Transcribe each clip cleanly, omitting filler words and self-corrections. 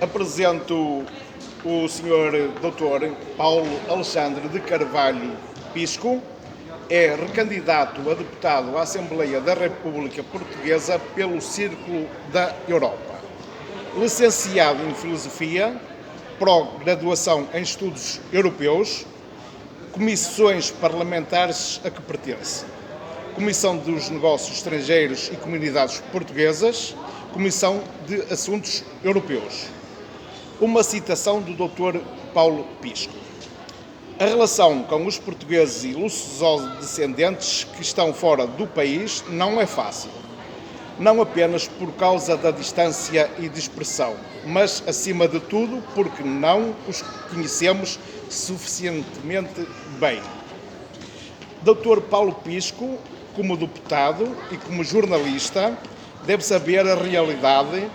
Apresento o Sr. Dr. Paulo Alexandre de Carvalho Pisco, é recandidato a deputado à Assembleia da República Portuguesa pelo Círculo da Europa. Licenciado em Filosofia, pró-graduação em Estudos Europeus, comissões parlamentares a que pertence: Comissão dos Negócios Estrangeiros e Comunidades Portuguesas, Comissão de Assuntos Europeus. Uma citação do Dr. Paulo Pisco. A relação com os portugueses e lusodescendentes que estão fora do país não é fácil. Não apenas por causa da distância e dispersão, mas, acima de tudo, porque não os conhecemos suficientemente bem. Dr. Paulo Pisco, como deputado e como jornalista, deve saber a realidade,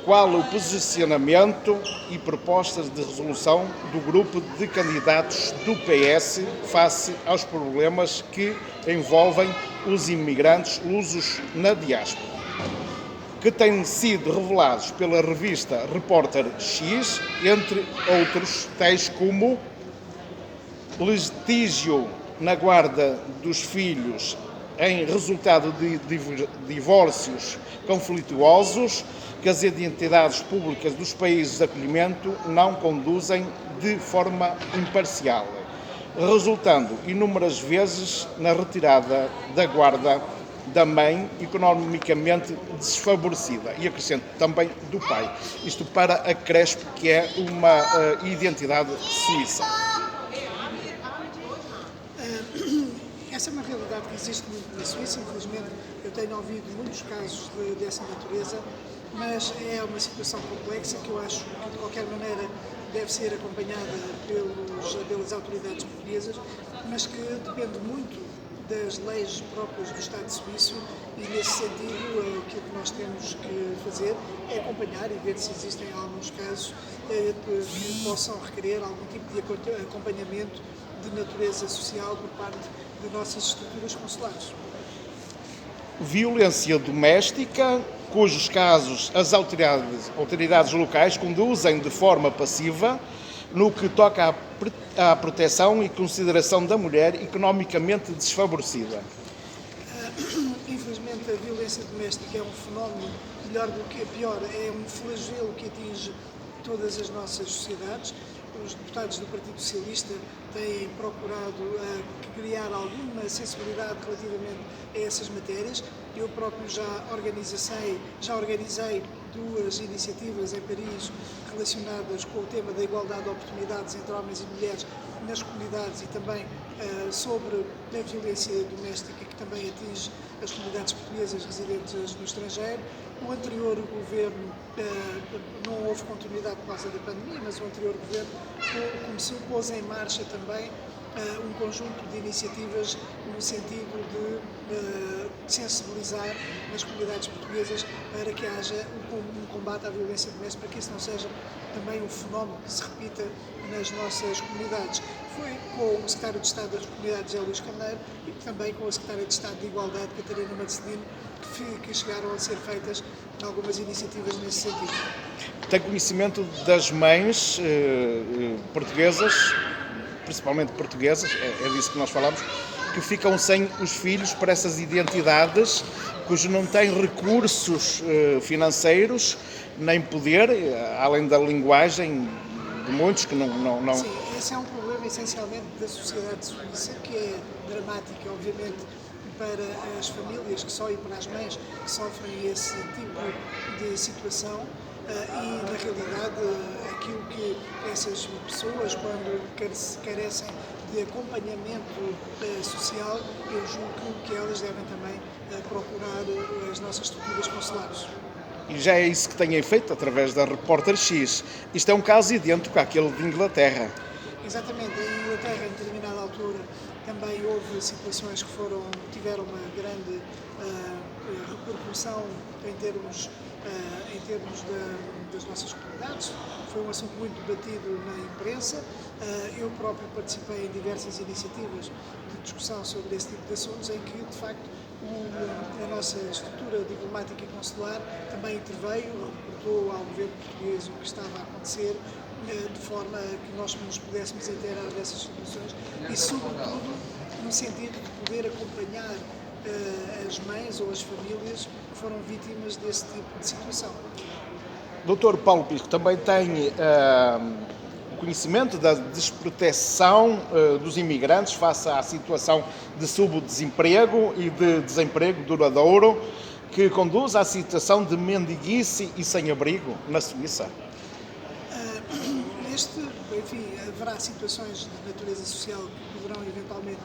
qual o posicionamento e propostas de resolução do grupo de candidatos do PS face aos problemas que envolvem os imigrantes lusos na diáspora, que têm sido revelados pela revista Repórter X, entre outros, tais como litígio na guarda dos filhos em resultado de divórcios conflituosos, que as identidades públicas dos países de acolhimento não conduzem de forma imparcial, resultando inúmeras vezes na retirada da guarda da mãe economicamente desfavorecida, e acrescento também do pai. Isto para a Crespo, que é uma identidade suíça. Essa é uma realidade que existe muito na Suíça. Infelizmente, eu tenho ouvido muitos casos dessa natureza, mas é uma situação complexa que eu acho que, de qualquer maneira, deve ser acompanhada pelas autoridades portuguesas, mas que depende muito das leis próprias do Estado suíço, e, nesse sentido, aquilo que nós temos que fazer é acompanhar e ver se existem alguns casos que possam requerer algum tipo de acompanhamento de natureza social por parte de nossas estruturas consulares. Violência doméstica, cujos casos as autoridades locais conduzem de forma passiva no que toca à proteção e consideração da mulher economicamente desfavorecida. Infelizmente, a violência doméstica é um fenómeno, melhor do que pior, é um flagelo que atinge todas as nossas sociedades. Os deputados do Partido Socialista têm procurado criar alguma sensibilidade relativamente a essas matérias. Eu próprio já organizei duas iniciativas em Paris relacionadas com o tema da igualdade de oportunidades entre homens e mulheres nas comunidades, e também sobre a violência doméstica, que também atinge as comunidades portuguesas residentes no estrangeiro. O anterior governo, não houve continuidade por causa da pandemia, mas o anterior governo pôs em marcha também um conjunto de iniciativas no sentido de sensibilizar as comunidades portuguesas para que haja um combate à violência doméstica, para que isso não seja também um fenómeno que se repita nas nossas comunidades. Foi com o Secretário de Estado das Comunidades, José Luís Carneiro, e também com a Secretária de Estado de Igualdade, Catarina Marcelino, que chegaram a ser feitas algumas iniciativas nesse sentido. Tem conhecimento das mães portuguesas, principalmente portuguesas, é disso que nós falamos, que ficam sem os filhos para essas identidades, cujos não têm recursos financeiros, nem poder, além da linguagem de muitos que não... Sim, esse é um problema essencialmente da sociedade suíça, que é dramática, obviamente, para as famílias e para as mães que sofrem esse tipo de situação. E, na realidade, aquilo que essas pessoas, quando carecem de acompanhamento social, eu julgo que elas devem também procurar as nossas estruturas consulares. E já é isso que têm feito através da Repórter X. Isto é um caso idêntico àquele de Inglaterra. Exatamente. Em Inglaterra, em determinada altura, também houve situações que tiveram uma grande repercussão em termos das nossas comunidades. Foi um assunto muito debatido na imprensa. Eu próprio participei em diversas iniciativas de discussão sobre esse tipo de assuntos, em que, de facto, A nossa estrutura diplomática e consular também interveio, reportou ao governo português o que estava a acontecer, de forma a que nós nos pudéssemos inteirar dessas situações e, sobretudo, no sentido de poder acompanhar as mães ou as famílias que foram vítimas desse tipo de situação. Dr. Paulo Pisco também tem conhecimento da desproteção dos imigrantes face à situação de subdesemprego e de desemprego duradouro que conduz à situação de mendiguice e sem-abrigo na Suíça? Enfim, haverá situações de natureza social que poderão eventualmente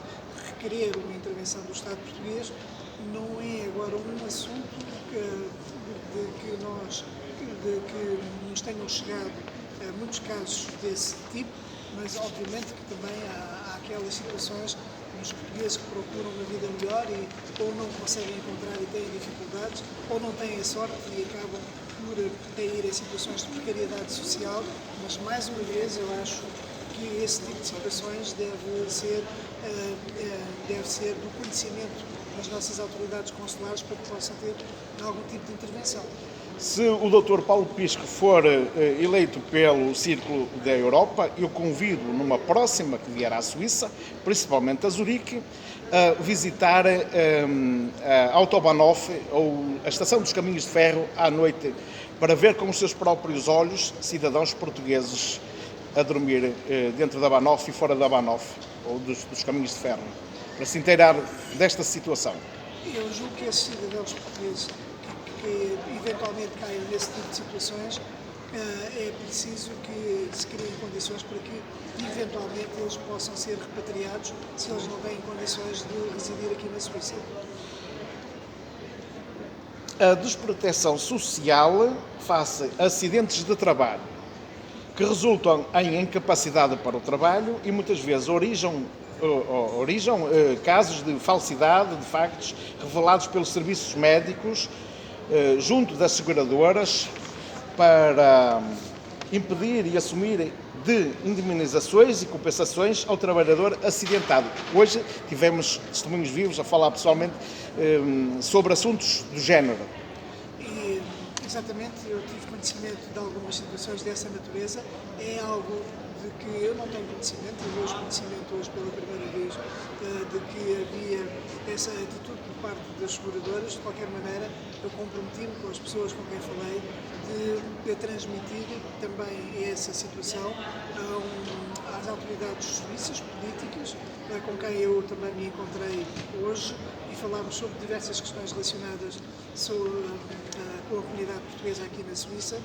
requerer uma intervenção do Estado português. Não é agora um assunto de que nos tenham chegado muitos casos desse tipo, mas obviamente que também há aquelas situações dos portugueses que procuram uma vida melhor e ou não conseguem encontrar e têm dificuldades, ou não têm a sorte e acabam por cair em situações de precariedade social, mas mais uma vez eu acho que esse tipo de situações deve ser do conhecimento das nossas autoridades consulares para que possam ter algum tipo de intervenção. Se o Dr. Paulo Pisco for eleito pelo Círculo da Europa, eu convido numa próxima que vier à Suíça, principalmente a Zurique, a visitar a Autobahnhof, ou a Estação dos Caminhos de Ferro, à noite, para ver com os seus próprios olhos cidadãos portugueses a dormir dentro da Bahnhof e fora da Bahnhof, ou dos Caminhos de Ferro, para se inteirar desta situação. Eu julgo que esses cidadãos portugueses que eventualmente caem nesse tipo de situações, é preciso que se criem condições para que eventualmente eles possam ser repatriados se eles não têm condições de residir aqui na Suíça. A desproteção social face a acidentes de trabalho que resultam em incapacidade para o trabalho e muitas vezes originam casos de falsidade de factos revelados pelos serviços médicos junto das seguradoras para impedir e assumir de indemnizações e compensações ao trabalhador acidentado. Hoje tivemos testemunhos vivos a falar pessoalmente sobre assuntos do género. E, exatamente, eu tive conhecimento de algumas situações dessa natureza. É algo de que eu não tenho conhecimento, eu vejo conhecimento hoje pela primeira vez de que havia essa atitude por parte das seguradoras. De qualquer maneira, eu comprometi-me com as pessoas com quem falei de transmitir também essa situação às autoridades suíças, políticas, com quem eu também me encontrei hoje e falámos sobre diversas questões relacionadas com a comunidade portuguesa aqui na Suíça.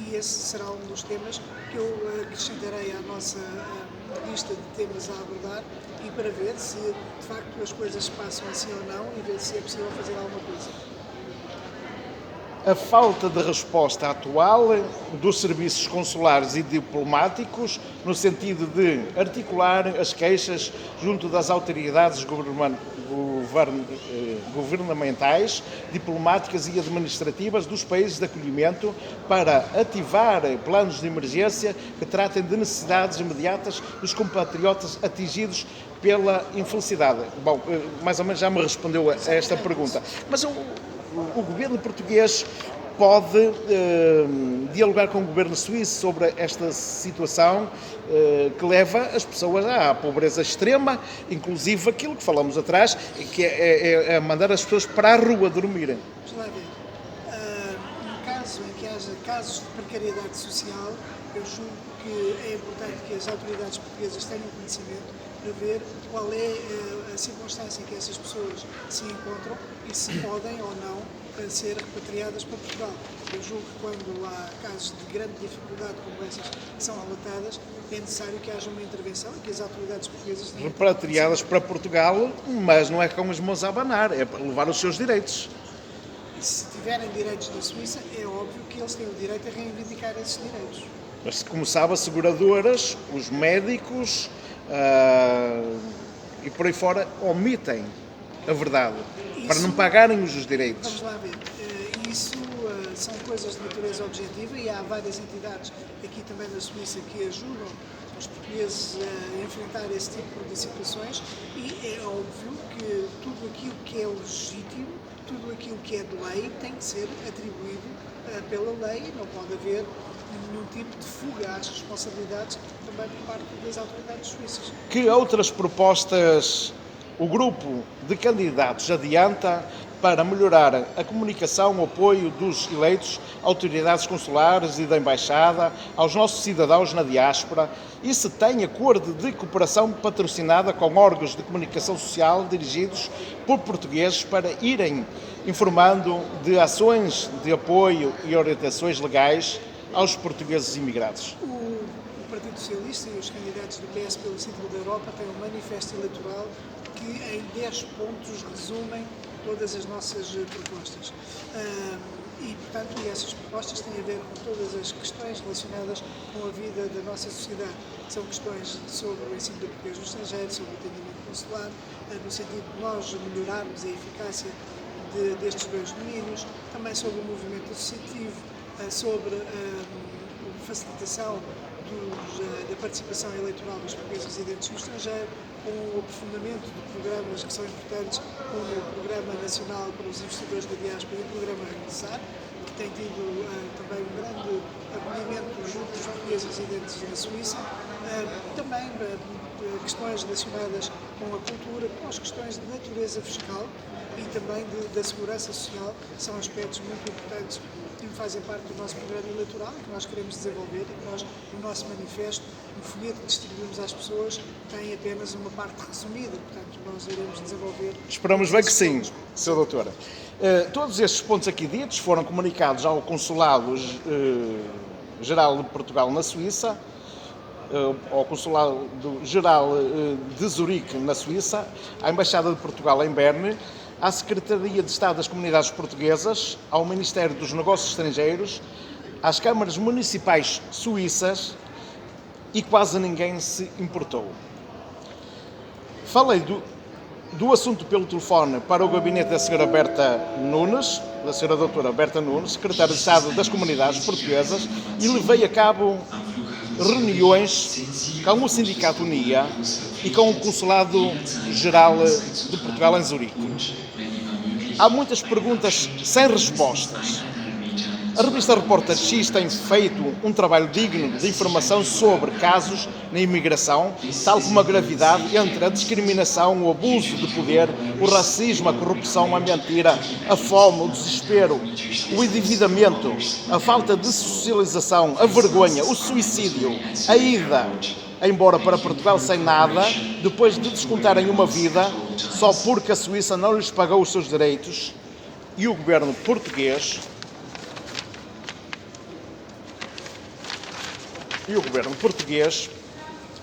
E esse será um dos temas que eu acrescentarei à nossa lista de temas a abordar e para ver se de facto as coisas se passam assim ou não e ver se é possível fazer alguma coisa. A falta de resposta atual dos serviços consulares e diplomáticos no sentido de articular as queixas junto das autoridades governamentais, diplomáticas e administrativas dos países de acolhimento para ativar planos de emergência que tratem de necessidades imediatas dos compatriotas atingidos pela infelicidade. Bom, mais ou menos já me respondeu a esta pergunta. Mas o governo português pode dialogar com o governo suíço sobre esta situação que leva as pessoas à pobreza extrema, inclusive aquilo que falamos atrás, que é mandar as pessoas para a rua dormirem. Vamos lá ver. No caso em que haja casos de precariedade social, eu julgo que é importante que as autoridades portuguesas tenham conhecimento para ver qual é a circunstância em que essas pessoas se encontram e se podem ou não ser repatriadas para Portugal. Eu julgo que quando há casos de grande dificuldade como essas que são relatadas, é necessário que haja uma intervenção e que as autoridades portuguesas tenham repatriadas para Portugal, mas não é com as mãos a abanar, é para levar os seus direitos. E se tiverem direitos na Suíça, é óbvio que eles têm o direito a reivindicar esses direitos. Mas, como sabe, as seguradoras, os médicos e por aí fora omitem a verdade para não pagarem os direitos. Vamos lá ver. Isso são coisas de natureza objetiva e há várias entidades aqui também na Suíça que ajudam os portugueses a enfrentar esse tipo de situações e é óbvio que tudo aquilo que é legítimo, tudo aquilo que é de lei tem que ser atribuído pela lei, não pode haver nenhum tipo de fuga às responsabilidades também por parte das autoridades suíças. Que outras propostas o grupo de candidatos adianta para melhorar a comunicação, o apoio dos eleitos, autoridades consulares e da embaixada, aos nossos cidadãos na diáspora, e se tem acordo de cooperação patrocinada com órgãos de comunicação social dirigidos por portugueses para irem informando de ações de apoio e orientações legais aos portugueses imigrados. O Partido Socialista e os candidatos do PS pelo Círculo da Europa têm um manifesto eleitoral que em 10 pontos resumem todas as nossas propostas. E, portanto, essas propostas têm a ver com todas as questões relacionadas com a vida da nossa sociedade. São questões sobre o ensino do português no estrangeiro, sobre o atendimento consular, no sentido de nós melhorarmos a eficácia destes dois domínios, também sobre o movimento associativo, sobre a facilitação da participação eleitoral dos portugueses residentes no estrangeiro, com o aprofundamento de programas que são importantes, como o Programa Nacional para os Investidores da Diáspora e o Programa Regressar, que tem tido também um grande acolhimento junto dos portugueses residentes na Suíça. Também questões relacionadas com a cultura, com as questões de natureza fiscal e também da segurança social, são aspectos muito importantes que fazem parte do nosso programa eleitoral e que nós queremos desenvolver e que nós, no nosso manifesto, no folheto que distribuímos às pessoas, tem apenas uma parte resumida, portanto nós iremos desenvolver... Esperamos bem que sim, Sr. Doutor. Todos estes pontos aqui ditos foram comunicados ao Consulado Geral de Portugal na Suíça, ao Consulado Geral de Zurique na Suíça, à Embaixada de Portugal em Berne, à Secretaria de Estado das Comunidades Portuguesas, ao Ministério dos Negócios Estrangeiros, às câmaras municipais suíças e quase ninguém se importou. Falei do assunto pelo telefone para o gabinete da Sra. Berta Nunes, da Sra. Doutora Berta Nunes, Secretária de Estado das Comunidades Portuguesas, e levei a cabo reuniões com o Sindicato UNIA e com o Consulado Geral de Portugal em Zurique. Há muitas perguntas sem respostas. A revista Repórter X tem feito um trabalho digno de informação sobre casos na imigração, tal como a gravidade entre a discriminação, o abuso de poder, o racismo, a corrupção, a mentira, a fome, o desespero, o endividamento, a falta de socialização, a vergonha, o suicídio, a ida embora para Portugal sem nada, depois de descontarem uma vida, só porque a Suíça não lhes pagou os seus direitos e o governo português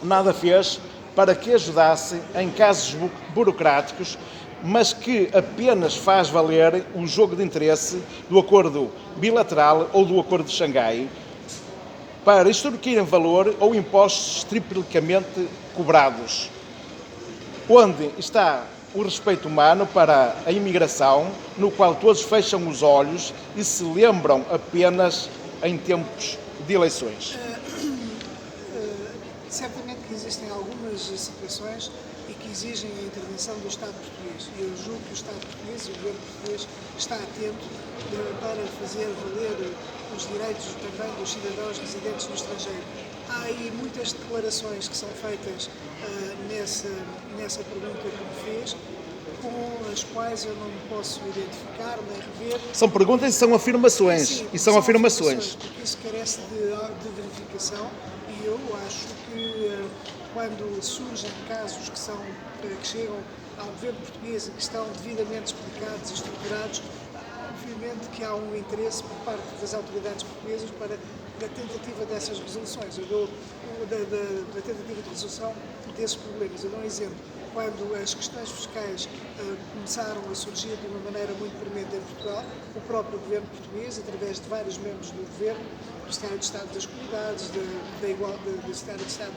nada fez para que ajudasse em casos burocráticos, mas que apenas faz valer o jogo de interesse do acordo bilateral ou do acordo de Xangai, para extorquirem valor ou impostos triplicamente cobrados. Onde está o respeito humano para a imigração, no qual todos fecham os olhos e se lembram apenas em tempos de eleições? Certamente que existem algumas situações e que exigem a intervenção do Estado português. E eu julgo que o Estado português e o governo português está atento para fazer valer os direitos também dos cidadãos residentes no estrangeiro. Há aí muitas declarações que são feitas nessa pergunta que me fez, com as quais eu não me posso identificar nem rever. São perguntas e são afirmações. Sim, e são afirmações. Porque isso carece de verificação e eu acho que quando surgem casos que chegam ao governo português e que estão devidamente explicados e estruturados, obviamente que há um interesse por parte das autoridades portuguesas para a tentativa dessas resoluções. Eu dou da tentativa de resolução desses problemas. Eu dou um exemplo. Quando as questões fiscais começaram a surgir de uma maneira muito premente em Portugal, o próprio governo português, através de vários membros do governo, do Secretário de Estado das Comunidades, do Secretário de Estado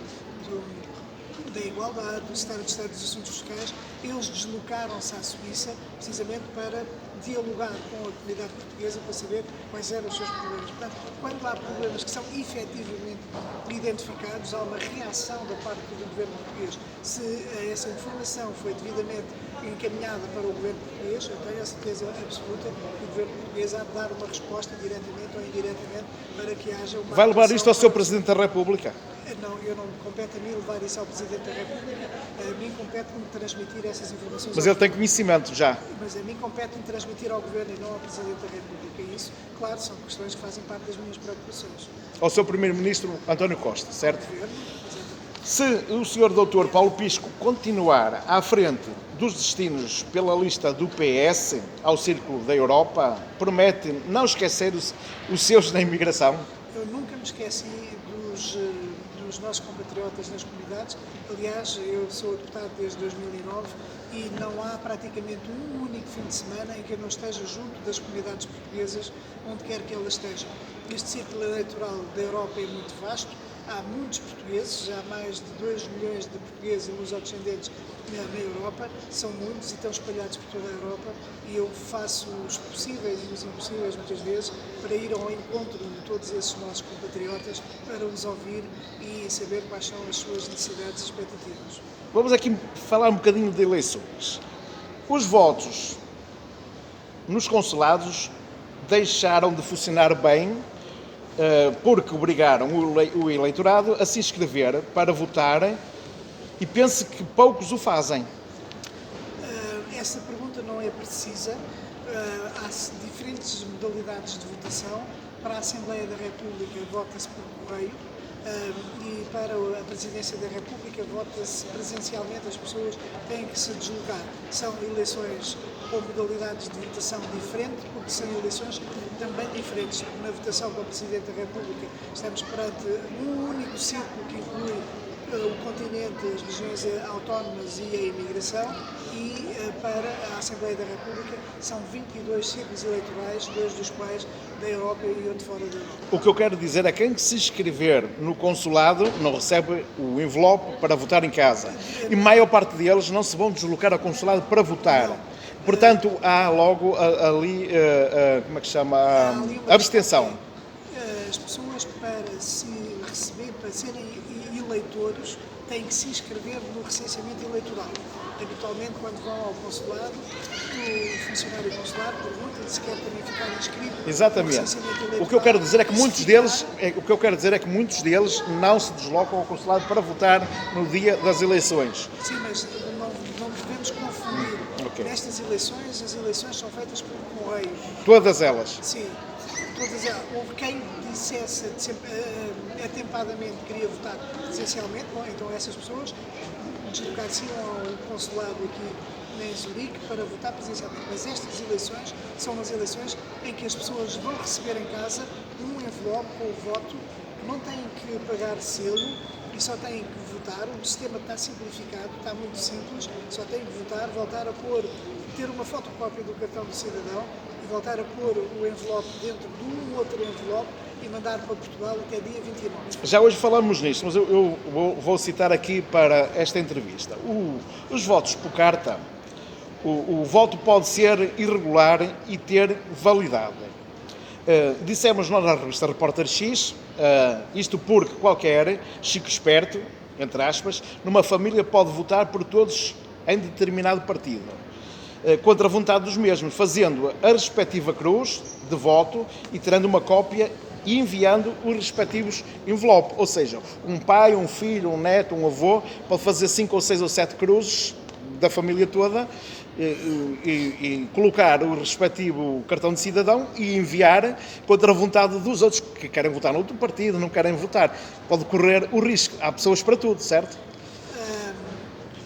da Igualdade, do Secretário de Estado dos Assuntos Fiscais. Eles deslocaram-se à Suíça precisamente para dialogar com a comunidade portuguesa para saber quais eram os seus problemas. Portanto, quando há problemas que são efetivamente identificados, há uma reação da parte do governo português. Se essa informação foi devidamente encaminhada para o governo português, eu tenho a certeza absoluta que o governo português há de dar uma resposta diretamente ou indiretamente para que haja uma... Vai levar isto ao Sr. Presidente da República? Não, eu não me compete a mim levar isso ao Presidente da República, a mim compete-me transmitir essas informações. Mas ele tem conhecimento já. Mas a mim compete-me transmitir ao Governo e não ao Presidente da República. E isso, claro, são questões que fazem parte das minhas preocupações. Ao Sr. Primeiro-Ministro António Costa, certo? Governo, Se o Sr. Dr. Paulo Pisco continuar à frente dos destinos pela lista do PS ao Círculo da Europa, promete não esquecer os seus na imigração? eu nunca me esqueci dos nossos compatriotas nas comunidades. Aliás, eu sou deputado desde 2009 e não há praticamente um único fim de semana em que eu não esteja junto das comunidades portuguesas, onde quer que elas estejam. Este círculo eleitoral da Europa é muito vasto, há muitos portugueses, há mais de 2 milhões de portugueses e lusodescendentes na Europa, são muitos e estão espalhados por toda a Europa, e eu faço os possíveis e os impossíveis muitas vezes para ir ao encontro de todos esses nossos compatriotas, para os ouvir e saber quais são as suas necessidades e expectativas. Vamos aqui falar um bocadinho de eleições. Os votos nos consulados deixaram de funcionar bem porque obrigaram o eleitorado a se inscrever para votar e penso que poucos o fazem. Essa pergunta não é precisa. Há diferentes modalidades de votação. Para a Assembleia da República vota-se por correio e para a Presidência da República vota-se presencialmente. As pessoas têm que se deslocar. São eleições com modalidades de votação diferentes, porque são eleições também diferentes. Na votação para o Presidente da República estamos perante um único círculo que inclui o continente, as regiões autónomas e a imigração, e para a Assembleia da República são 22 círculos eleitorais, 2 dos quais da Europa e outro fora da Europa. O que eu quero dizer é que quem se inscrever no consulado não recebe o envelope para votar em casa. E a maior parte deles não se vão deslocar ao consulado para votar. Portanto, há logo ali, como é que se chama, a abstenção. As pessoas para se receber, para serem eleitores, têm que se inscrever no recenseamento eleitoral. Habitualmente, quando vão ao consulado, o funcionário consular pergunta se quer também ficar inscrito. Exatamente. No recenseamento eleitoral. O que eu quero dizer é que muitos deles não se deslocam ao consulado para votar no dia das eleições. Sim, mas não devemos confundir. Ok. Nestas eleições, as eleições são feitas por correio. Todas elas. Sim. Houve quem dissesse atempadamente que queria votar presencialmente, bom, então essas pessoas deslocar-se-iam ao consulado aqui em Zurique para votar presencialmente. Mas estas eleições são umas eleições em que as pessoas vão receber em casa um envelope com o voto, não têm que pagar selo e só têm que votar. O sistema está simplificado, está muito simples, só têm que votar, voltar a ter uma fotocópia do cartão do cidadão e voltar a pôr o envelope dentro de um outro envelope e mandar para Portugal até dia 29. Já hoje falamos nisto, mas eu vou citar aqui para esta entrevista. Os votos por carta, o voto pode ser irregular e ter validade. Dissemos nós na revista Repórter X, isto porque qualquer chico esperto, entre aspas, numa família pode votar por todos em determinado partido, contra a vontade dos mesmos, fazendo a respectiva cruz de voto e tirando uma cópia e enviando os respectivos envelopes. Ou seja, um pai, um filho, um neto, um avô pode fazer 5 ou 6 ou 7 cruzes da família toda e colocar o respectivo cartão de cidadão e enviar contra a vontade dos outros que querem votar no outro partido, não querem votar. Pode correr o risco. Há pessoas para tudo, certo?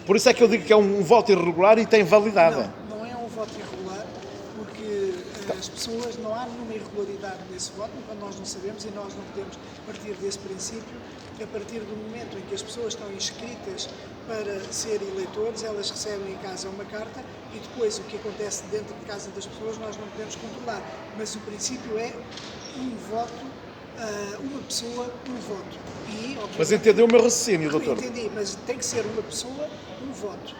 Por isso é que eu digo que é um voto irregular e tem validade. Não é um voto irregular, porque as pessoas, não há nenhuma irregularidade nesse voto, quando nós não sabemos, e nós não podemos partir desse princípio. A partir do momento em que as pessoas estão inscritas para ser eleitores, elas recebem em casa uma carta e depois o que acontece dentro de casa das pessoas nós não podemos controlar. Mas o princípio é um voto uma pessoa, um voto. E, Mas entendeu o meu raciocínio, doutor? Entendi, mas tem que ser uma pessoa, um voto.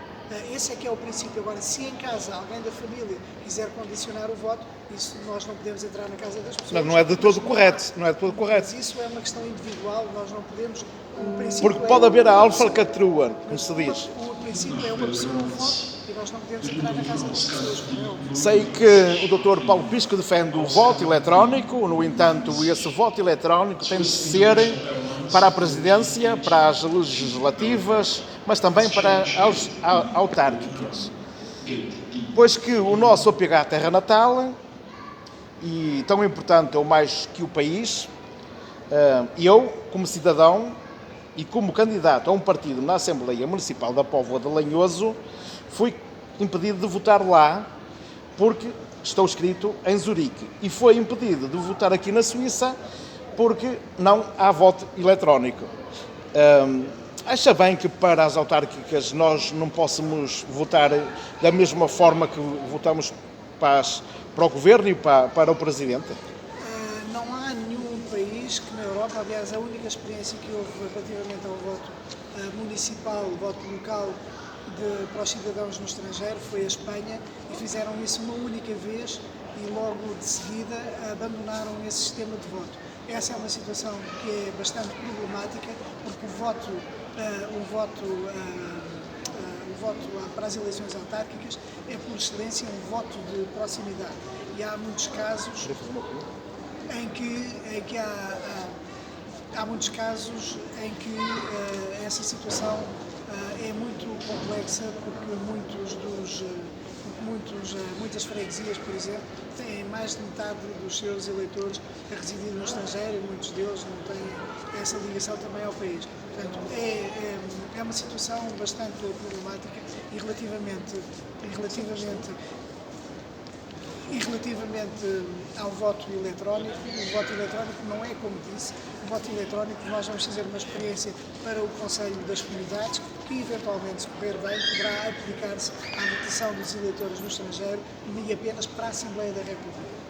Esse é que é o princípio. Agora, se em casa alguém da família quiser condicionar o voto, isso nós não podemos entrar na casa das pessoas. Não é de todo correto, não é de todo correto. Mas isso é uma questão individual, nós não podemos... O princípio Porque pode haver a alfalcatrua, como se diz. O princípio é uma pessoa, um voto, e nós não podemos entrar na casa das pessoas, como é óbvio. Sei que o Dr. Paulo Pisco defende o voto eletrónico, no entanto, esse voto eletrónico tem de ser para a presidência, para as legislativas, mas também para as autárquicas. Pois que o nosso apego à terra natal, e tão importante ou mais que o país, eu, como cidadão e como candidato a um partido na Assembleia Municipal da Póvoa de Lanhoso, fui impedido de votar lá porque estou inscrito em Zurique e foi impedido de votar aqui na Suíça porque não há voto eletrónico. Acha bem que para as autárquicas nós não possamos votar da mesma forma que votamos para o Governo e para o Presidente? Não há nenhum país que na Europa, aliás, a única experiência que houve relativamente ao voto municipal, o voto local para os cidadãos no estrangeiro foi a Espanha e fizeram isso uma única vez e logo de seguida abandonaram esse sistema de voto. Essa é uma situação que é bastante problemática porque o voto para as eleições autárquicas é por excelência um voto de proximidade e há muitos casos em que há muitas essa situação é muito complexa porque muitas freguesias, por exemplo, têm mais de metade dos seus eleitores a residir no estrangeiro e muitos deles não têm essa ligação também ao país. Portanto, é uma situação bastante problemática e relativamente ao voto eletrónico, o voto eletrónico não é como disse, o voto eletrónico nós vamos fazer uma experiência para o Conselho das Comunidades que eventualmente, se correr bem, poderá aplicar-se à votação dos eleitores no estrangeiro e apenas para a Assembleia da República.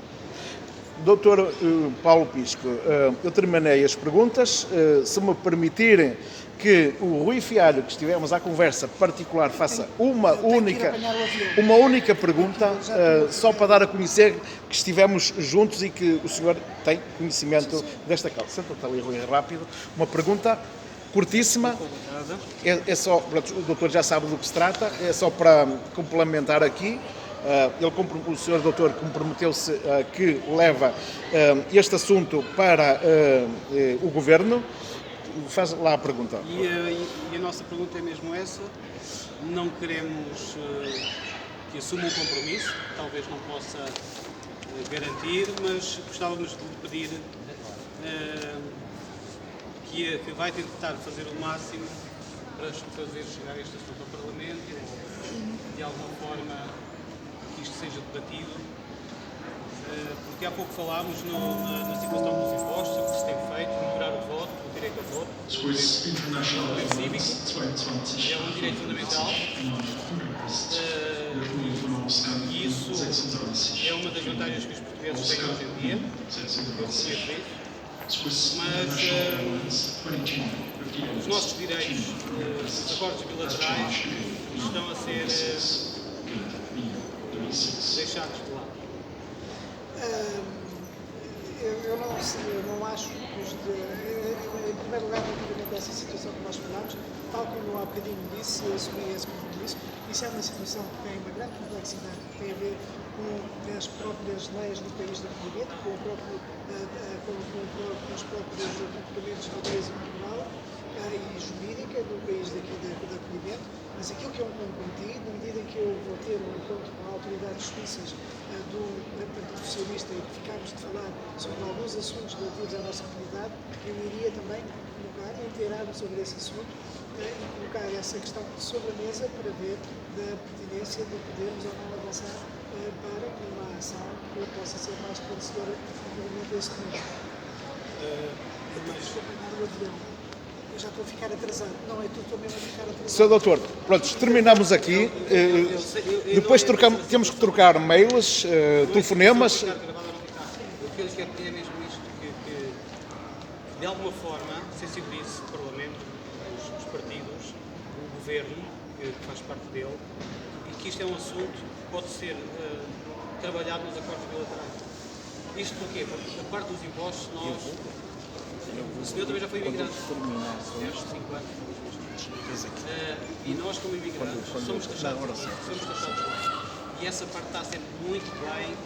Doutor Paulo Pisco, eu terminei as perguntas. Se me permitirem que o Rui Fialho, que estivemos à conversa particular, faça uma única pergunta, só para dar a conhecer que estivemos juntos e que o senhor tem conhecimento desta causa. Senta-te ali, Rui, rápido. Uma pergunta curtíssima. É só, o doutor já sabe do que se trata, é só para complementar aqui. O senhor doutor comprometeu-se que leva este assunto para o Governo. Faz lá a pergunta. E a nossa pergunta é mesmo essa. Não queremos que assuma um compromisso, talvez não possa garantir, mas gostávamos de pedir que vai tentar fazer o máximo para fazer chegar este assunto ao Parlamento, de alguma forma que isto seja debatido, porque há pouco falámos na situação dos impostos, o que se tem feito, melhorar o voto, o direito ao voto, o direito cívico, é um direito fundamental, e isso é uma das vantagens que os portugueses têm hoje em dia, mas os nossos direitos, os acordos bilaterais, estão a ser deixados de lado. Eu não acho que em primeiro lugar, relativamente a essa situação que nós falámos, tal como há bocadinho disse, eu assumi esse compromisso. Isso é uma situação que tem uma grande complexidade, que tem a ver com as próprias leis do país de acolhimento, com os próprios comportamentos de leis e moral e jurídica do país daqui de acolhimento. Mas aquilo que eu me comprometi, na medida em que eu vou ter um encontro com autoridades suíças do Partido Socialista e que ficámos de falar sobre alguns assuntos relativos à nossa comunidade, eu iria também inteirar-me sobre esse assunto e colocar essa questão sobre a mesa para ver da pertinência de podermos ou não avançar para uma ação que possa ser mais esclarecedora relativamente a esse tema. Estou a apanhar o avião. Eu já estou a ficar atrasado. Não é tu, estou mesmo a ficar atrasado. Sr. Doutor, pronto, terminamos aqui. Depois temos que trocar mails, telefonemas. O que eu lhe quero pedir é mesmo isto, que de alguma forma, sensibilize o Parlamento, os partidos, o Governo, que faz parte dele, e que isto é um assunto que pode ser trabalhado nos acordos bilaterais. Isto porquê? Porque a parte dos impostos, nós... O senhor também já foi imigrante, desde 5 anos. E nós, como imigrantes, somos taxados lá. E essa parte está sempre muito bem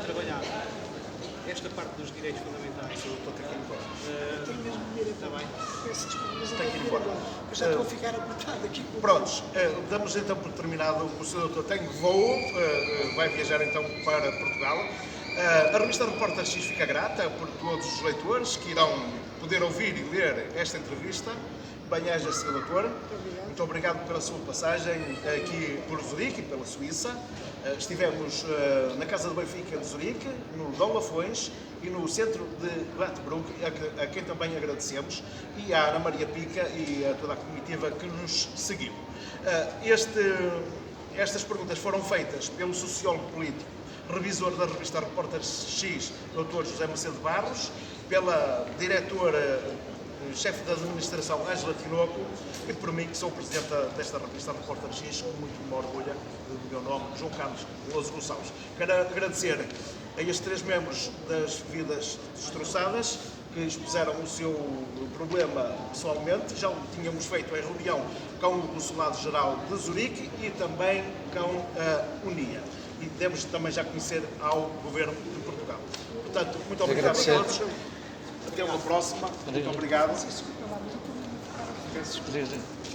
trabalhada. Esta parte dos direitos fundamentais. Tenho mesmo de ir Está bem. Peço desculpa, mas eu Tem tenho que ir que ir embora. agora. Eu já estou a ficar apertado aqui. Prontos, damos então por terminado. O Sr. Doutor tem voo, vai viajar então para Portugal. A revista Repórter X fica grata por todos os leitores que irão poder ouvir e ler esta entrevista. Bem-aja, Sr. Doutor. Muito obrigado pela sua passagem aqui por Zurique e pela Suíça. Estivemos na Casa do Benfica de Zurique, no Dom Lafões e no centro de Gladbruck, a quem também agradecemos, e à Ana Maria Pica e a toda a comitiva que nos seguiu. Estas perguntas foram feitas pelo sociólogo político, revisor da revista Repórter X, Dr. José Macedo Barros, pela diretora chefe da administração Ângela Tinoco e por mim, que sou o presidente desta revista Repórter X, com muito me orgulho do meu nome, João Carlos Veloso Gonçalves. Quero agradecer a estes 3 membros das Vidas Destroçadas que expuseram o seu problema pessoalmente. Já o tínhamos feito em reunião com o Consulado-Geral de Zurique e também com a UNIA. E demos também já conhecer ao Governo de Portugal. Portanto, muito obrigado a todos. Até uma próxima. Muito obrigado.